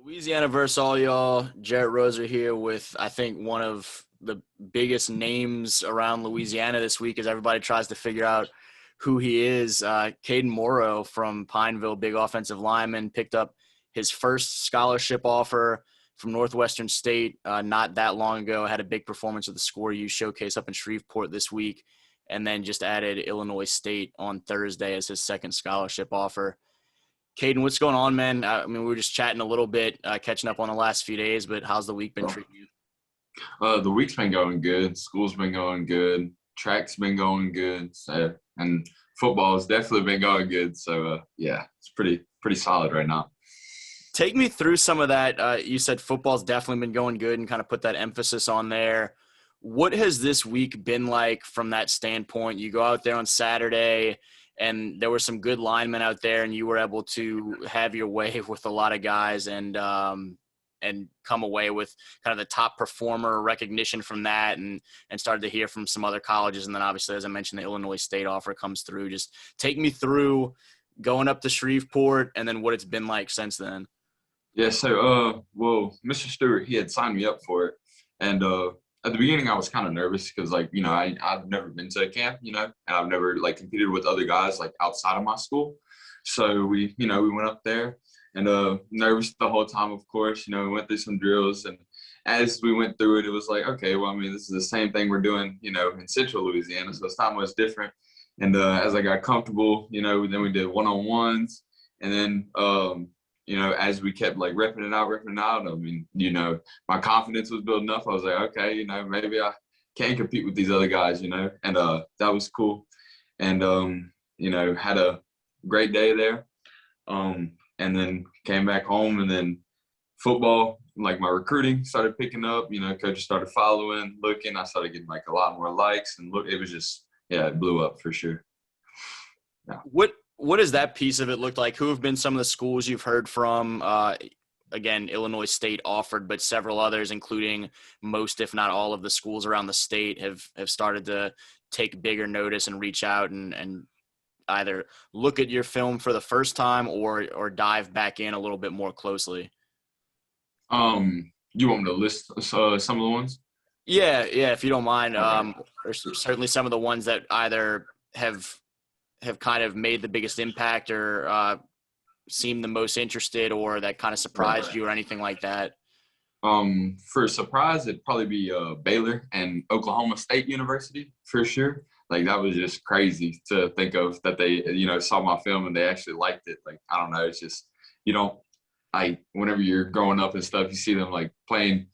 Louisiana versus all y'all. Jarrett Roser here with, I think, one of the biggest names around Louisiana this week as everybody tries to figure out who he is. Kaden Moreau from Pineville, big offensive lineman, picked up his first scholarship offer from Northwestern State not that long ago. Had a big performance at the Score U showcase up in Shreveport this week, and then just added Illinois State on Thursday as his second scholarship offer. Kaden, what's going on, man? I mean, we were just chatting a little bit, catching up on the last few days, but how's the week been treating you? The week's been going good. School's been going good. Track's been going good. So, and football has definitely been going good. So, yeah, it's pretty solid right now. Take me through some of that. You said football's definitely been going good and kind of put that emphasis on there. What has this week been like from that standpoint? You go out there on Saturday, and there were some good linemen out there, and you were able to have your way with a lot of guys and come away with kind of the top performer recognition from that, and started to hear from some other colleges. And then obviously, as I mentioned, the Illinois State offer comes through. Just take me through going up to Shreveport and then what it's been like since then. Yeah, so, Mr. Stewart, he had signed me up for it. And at the beginning, I was kind of nervous because, I've never been to a camp, and I've never, competed with other guys, outside of my school. So we went up there and nervous the whole time, of course. We went through some drills. And as we went through it, it was like, okay, well, I mean, this is the same thing we're doing, in central Louisiana. So it's not much different. And as I got comfortable, then we did one-on-ones. And then, as we kept repping it out, I mean, my confidence was building up. I was like, okay, maybe I can compete with these other guys, and that was cool. And, had a great day there. And then came back home, and then football, my recruiting started picking up, coaches started following, looking. I started getting a lot more likes, and look, it was just, yeah, it blew up for sure. Yeah. What does that piece of it look like? Who have been some of the schools you've heard from? Again, Illinois State offered, but several others, including most, if not all, of the schools around the state have started to take bigger notice and reach out and either look at your film for the first time or dive back in a little bit more closely. You want me to list some of the ones? Yeah, if you don't mind. Okay. There's certainly some of the ones that either have kind of made the biggest impact or seemed the most interested or that kind of surprised you or anything like that? For a surprise, it'd probably be Baylor and Oklahoma State University for sure. That was just crazy to think of that they, saw my film and they actually liked it. I don't know. It's just, whenever you're growing up and stuff, you see them playing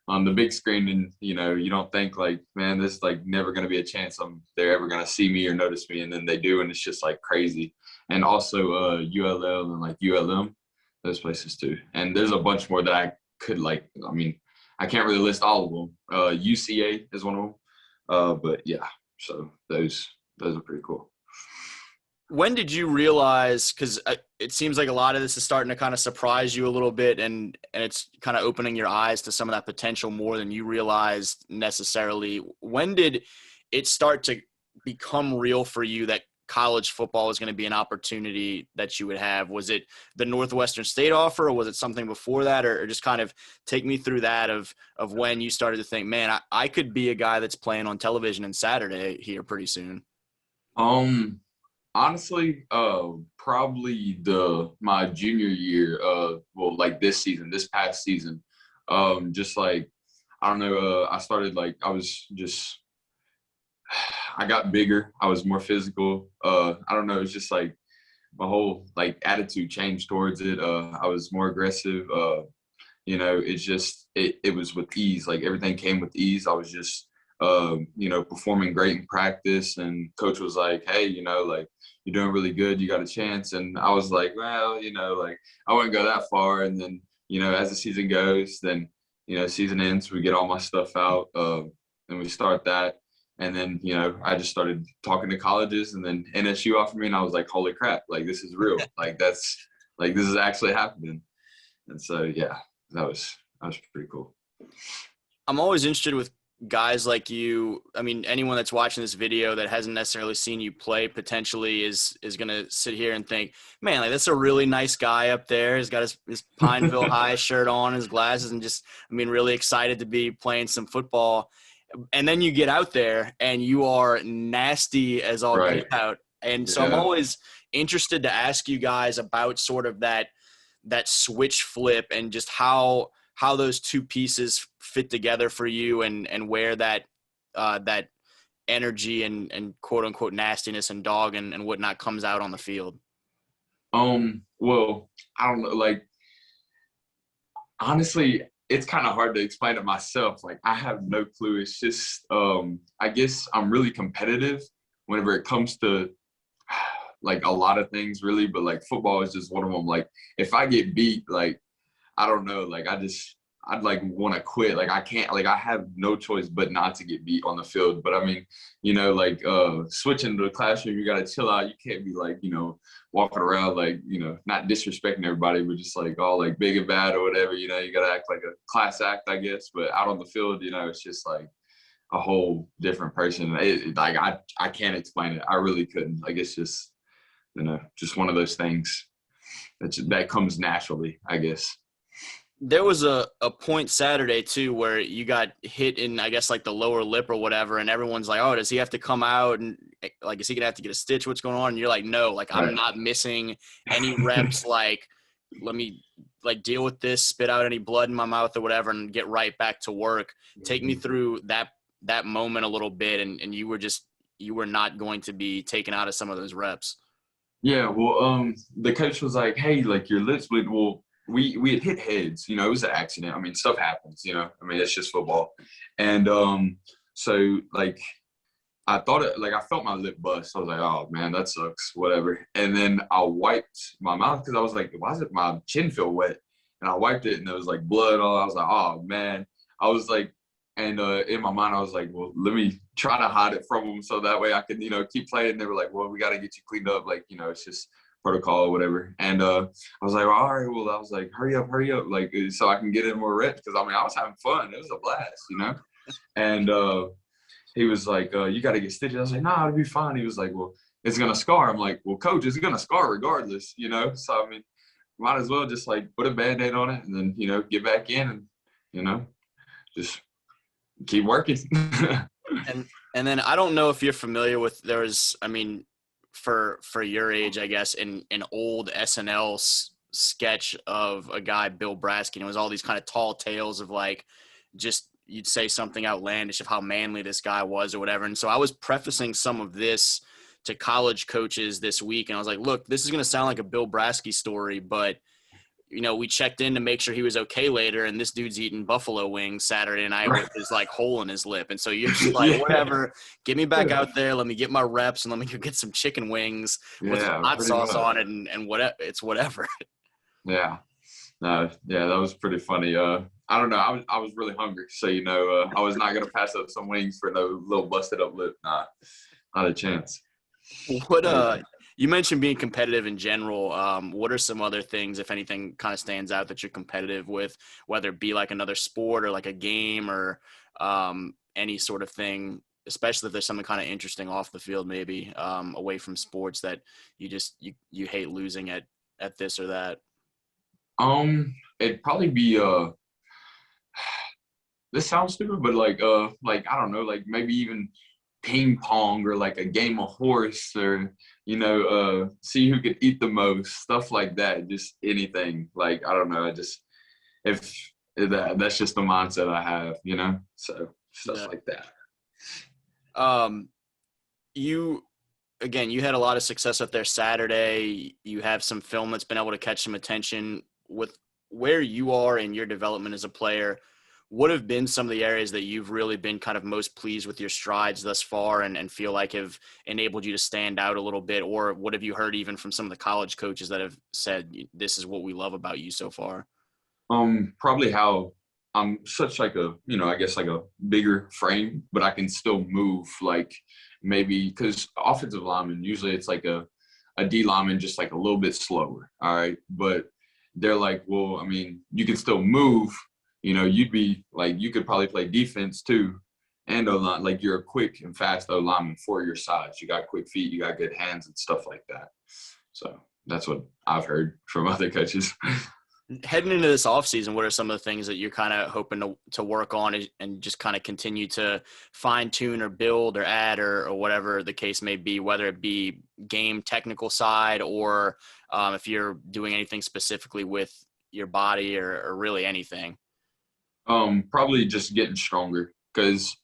on the big screen and, you don't think man, this is never going to be a chance they're ever going to see me or notice me. And then they do. And it's just crazy. And also ULL and ULM, those places too. And there's a bunch more that I could I can't really list all of them. UCA is one of them. But yeah, so those are pretty cool. When did you realize, because it seems like a lot of this is starting to kind of surprise you a little bit and it's kind of opening your eyes to some of that potential more than you realized necessarily. When did it start to become real for you that college football was going to be an opportunity that you would have? Was it the Northwestern State offer or was it something before that? Or just kind of take me through that of when you started to think, man, I could be a guy that's playing on television on Saturday here pretty soon. Honestly, probably my junior year, this past season, I don't know, I started I got bigger, I was more physical, I don't know, it's just my whole attitude changed towards it, I was more aggressive, it's just, it was with ease, everything came with ease, I was just, performing great in practice, and coach was like, hey, you're doing really good, you got a chance. And I was like, well, I wouldn't go that far. And then, as the season goes, then, season ends, we get all my stuff out, and we start that. And then, I just started talking to colleges, and then NSU offered me, and I was like, holy crap, this is real. This is actually happening. And so, yeah, that was pretty cool. I'm always interested with guys like you, I mean, anyone that's watching this video that hasn't necessarily seen you play potentially is going to sit here and think, man, like that's a really nice guy up there. He's got his Pineville High shirt on, his glasses, and just, I mean, really excited to be playing some football. And then you get out there and you are nasty as all Right. get out. And so I'm Yeah. always interested to ask you guys about sort of that switch flip and just how those two pieces fit together for you, and where that that energy and quote unquote nastiness and dog and whatnot comes out on the field. Well, I don't know, like, honestly, it's kind of hard to explain it myself. Like, I have no clue. It's just, I guess I'm really competitive whenever it comes to like a lot of things, really. But like football is just one of them. Like, if I get beat, like, I don't know, like I'd like want to quit. Like, I can't, like, I have no choice but not to get beat on the field. But I mean, like switching to the classroom, you got to chill out. You can't be like, walking around like, not disrespecting everybody, but just like all like big and bad or whatever. You got to act like a class act, I guess. But out on the field, it's just like a whole different person. Like, I can't explain it. I really couldn't. Like, it's just, just one of those things that comes naturally, I guess. There was a point Saturday too where you got hit in, I guess, like the lower lip or whatever, and everyone's like, oh, does he have to come out, and like, is he gonna have to get a stitch? What's going on? And you're like, no, like, I'm not missing any reps. Like, let me like deal with this, spit out any blood in my mouth or whatever, and get right back to work. Take me through that moment a little bit, and you were not going to be taken out of some of those reps. Yeah, well, the coach was like, hey, like, your lips bleed. Well, we had hit heads, it was an accident. I mean, stuff happens, I mean, it's just football. And so like, I thought it, like, I felt my lip bust. I was like, oh man, that sucks, whatever. And then I wiped my mouth because I was like, why does my chin feel wet? And I wiped it and there was like blood all. I was like, oh man. I was like, and in my mind, I was like, well, let me try to hide it from them so that way I can, keep playing. And they were like, well, we got to get you cleaned up. Like, it's just protocol or whatever. And I was like, all right, well, I was like, hurry up, like, so I can get in more reps. Because, I mean, I was having fun. It was a blast, And he was like, you got to get stitches. I was like, nah, it'll be fine. He was like, well, it's going to scar. I'm like, well, coach, it's going to scar regardless, So, I mean, might as well just, like, put a Band-Aid on it and then, get back in and, just keep working. And then I don't know if you're familiar with, I mean, for your age, I guess, in an old SNL sketch of a guy, Bill Braskin. It was all these kind of tall tales of like, just you'd say something outlandish of how manly this guy was or whatever. And so I was prefacing some of this to college coaches this week, and I was like, look, this is going to sound like a Bill Brasky story, but we checked in to make sure he was okay later, and this dude's eating buffalo wings Saturday night with his like hole in his lip. And so you're just like, whatever, get me back out there. Let me get my reps and let me go get some chicken wings with hot sauce on it and whatever. It's whatever. Yeah. No, yeah, that was pretty funny. I don't know. I was really hungry. So, I was not going to pass up some wings for no little busted up lip. Nah, not a chance. What, you mentioned being competitive in general. What are some other things, if anything, kind of stands out that you're competitive with, whether it be like another sport or like a game or any sort of thing, especially if there's something kind of interesting off the field, maybe away from sports that you hate losing at this or that? It'd probably be this sounds stupid, but like I don't know, like maybe even ping pong or like a game of horse or see who could eat the most, stuff like that. Just anything. Like, I don't know, if that's just the mindset I have, so stuff like that. You had a lot of success up there Saturday. You have some film that's been able to catch some attention. With where you are in your development as a player, what have been some of the areas that you've really been kind of most pleased with your strides thus far and feel like have enabled you to stand out a little bit? Or what have you heard even from some of the college coaches that have said, this is what we love about you so far? Probably how I'm such like a, I guess like a bigger frame, but I can still move, like maybe because offensive lineman, usually it's like a D lineman, just like a little bit slower. All right. But they're like, well, I mean, you can still move, you'd be like, you could probably play defense too, and O-line, like you're a quick and fast O-lineman for your size. You got quick feet, you got good hands and stuff like that. So that's what I've heard from other coaches. Heading into this offseason, what are some of the things that you're kind of hoping to work on and just kind of continue to fine tune or build or add or whatever the case may be, whether it be game technical side or if you're doing anything specifically with your body or really anything? Probably just getting stronger because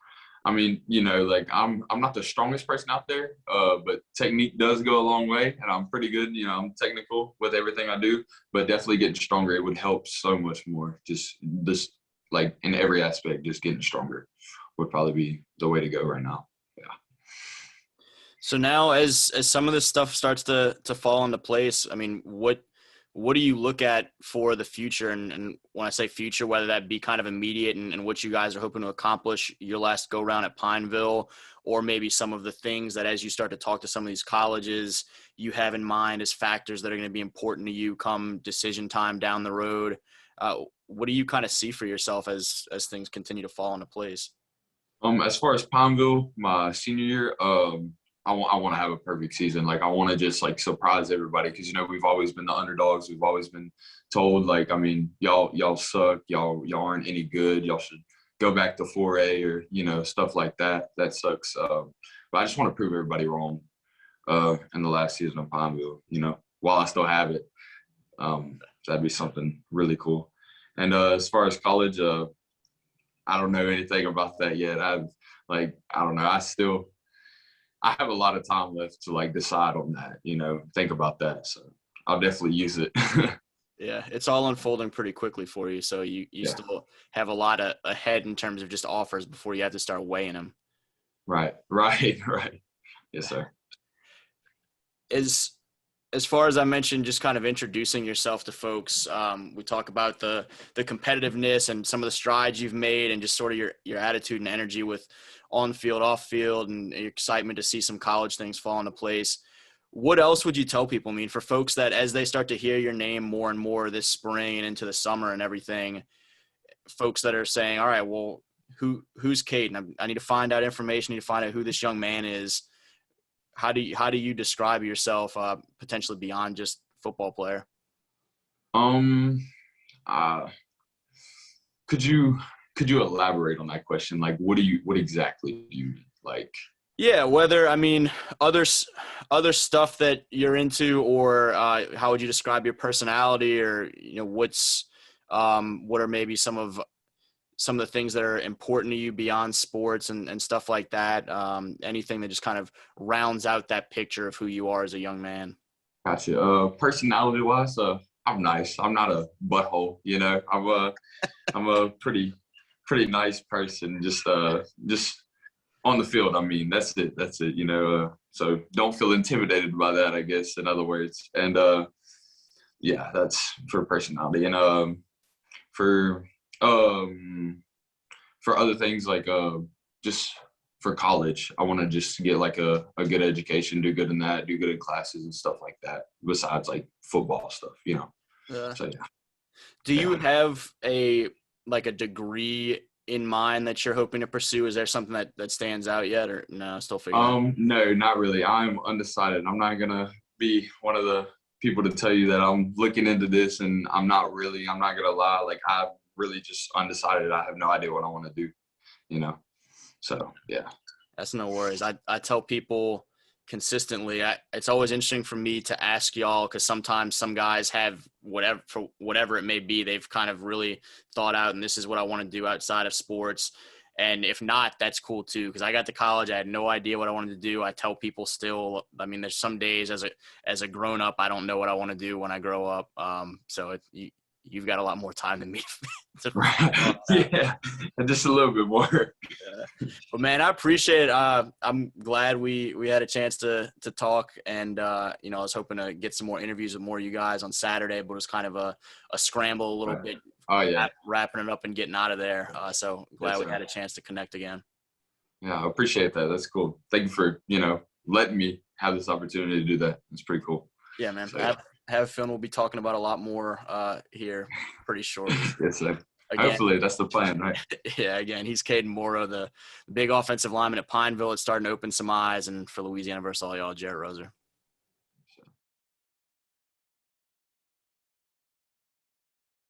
I mean, like I'm not the strongest person out there, but technique does go a long way, and I'm pretty good. I'm technical with everything I do, but definitely getting stronger. It would help so much more. Just this, like in every aspect, just getting stronger would probably be the way to go right now. Yeah. So now, as some of this stuff starts to fall into place, I mean, what do you look at for the future? And when I say future, whether that be kind of immediate and what you guys are hoping to accomplish your last go round at Pineville, or maybe some of the things that as you start to talk to some of these colleges, you have in mind as factors that are going to be important to you come decision time down the road. What do you kind of see for yourself as things continue to fall into place? As far as Pineville, my senior year, I want to have a perfect season. Like I want to just like surprise everybody because we've always been the underdogs. We've always been told like, I mean, y'all suck. Y'all aren't any good. Y'all should go back to 4A or stuff like that. That sucks. But I just want to prove everybody wrong. In the last season of Pineville, while I still have it, that'd be something really cool. And as far as college, I don't know anything about that yet. I don't know. I have a lot of time left to like decide on that, think about that. So I'll definitely use it. Yeah, it's all unfolding pretty quickly for you. So you still have a lot ahead in terms of just offers before you have to start weighing them. Right. Yes, sir. As far as I mentioned, just kind of introducing yourself to folks, we talk about the competitiveness and some of the strides you've made and just sort of your attitude and energy with on field, off field, and your excitement to see some college things fall into place. What else would you tell people? I mean, for folks that as they start to hear your name more and more this spring and into the summer and everything, folks that are saying, all right, well, who's Kaden? I need to find out information, I need to find out who this young man is. How do you describe yourself potentially beyond just football player? Could you elaborate on that question? Like, what exactly do you mean? Like, yeah, whether, I mean, other stuff that you're into, or how would you describe your personality, or what are maybe some of the things that are important to you beyond sports and stuff like that. Anything that just kind of rounds out that picture of who you are as a young man. Gotcha. Personality wise, I'm nice. I'm not a butthole, I'm a pretty nice person. Just on the field. I mean, that's it. So don't feel intimidated by that, I guess, in other words. And yeah, that's for personality. And for other things, like just for college, I want to just get like a good education, do good in that, do good in classes and stuff like that, besides like football stuff, So yeah. Do you have a degree in mind that you're hoping to pursue? Is there something that stands out yet, or no, still figuring out? No, not really. I'm undecided. I'm not gonna be one of the people to tell you that I'm looking into this, and I'm not gonna lie. Like, I'm really just undecided. I have no idea what I want to do, So yeah. That's no worries. I tell people consistently, it's always interesting for me to ask y'all, because sometimes some guys have whatever it may be, they've kind of really thought out, and this is what I want to do outside of sports. And if not, that's cool too, because I got to college, I had no idea what I wanted to do. I tell people still, I mean, there's some days as a grown up, I don't know what I want to do when I grow up. So you've got a lot more time than me. Right. Yeah, just a little bit more. Yeah. But man, I appreciate it. I'm glad we had a chance to talk, and I was hoping to get some more interviews with more of you guys on Saturday, but it was kind of a scramble a little bit. Oh yeah, wrapping it up and getting out of there. So glad we had a chance to connect again. Yeah, I appreciate that. That's cool. Thank you for letting me have this opportunity to do that. It's pretty cool. Yeah, man. So, have fun. We'll be talking about a lot more here pretty shortly. Yes, sir. Again, Hopefully that's the plan, right? yeah, again, he's Kaden Moreau, the big offensive lineman at Pineville. It's starting to open some eyes, and for Louisiana versus all y'all, Jarrett Roser.